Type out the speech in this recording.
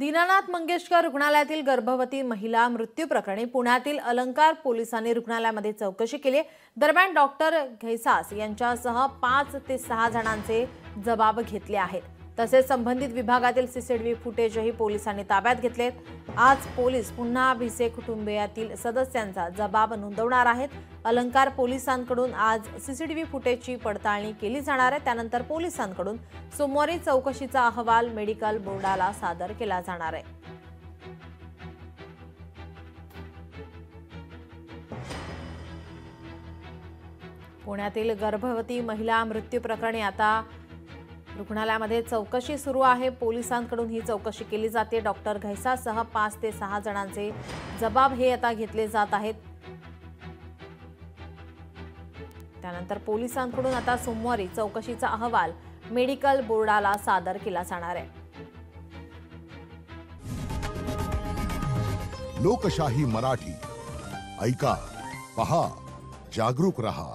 दीनानाथ मंगेशकर रुग्णालयातील गर्भवती महिला मृत्यू प्रकरणी पुण्यातील अलंकार पोलिसांनी रुग्णालयामध्ये चौकशी केली। दरम्यान डॉक्टर घैसास यांच्यासह 5 ते 6 जणांचे जबाब घेतले आहेत। तसेच संबंधित विभागातील सीसीटीव्ही फुटेजही पोलिसांनी ताब्यात घेतलेत। आज पोलीस पुन्हा भिसे कुटुंबियातील सदस्यांचा जबाब नोंदवणार आहेत। अलंकार पोलिसांकडून आज सीसीटीव्ही फुटेजची पडताळणी केली जाणार आहे। त्यानंतर पोलिसांकडून सोमवारी चौकशीचा अहवाल मेडिकल बोर्डाला सादर केला जाणार आहे। पुण्यातील गर्भवती महिला मृत्यू प्रकरणी आता रुग्णालयामध्ये चौकशी सुरू आहे। पोलिसांकडून ही चौकशी केली जाते। डॉक्टर घैसासह 5 ते 6 जणांचे जबाब हे आता घेतले जात आहेत। त्यानंतर पोलिसांकडून आता सोमवारी चौकशीचा अहवाल मेडिकल बोर्डाला सादर केला जाणार आहे। लोकशाही मराठी ऐका, पहा, जागरूक रहा।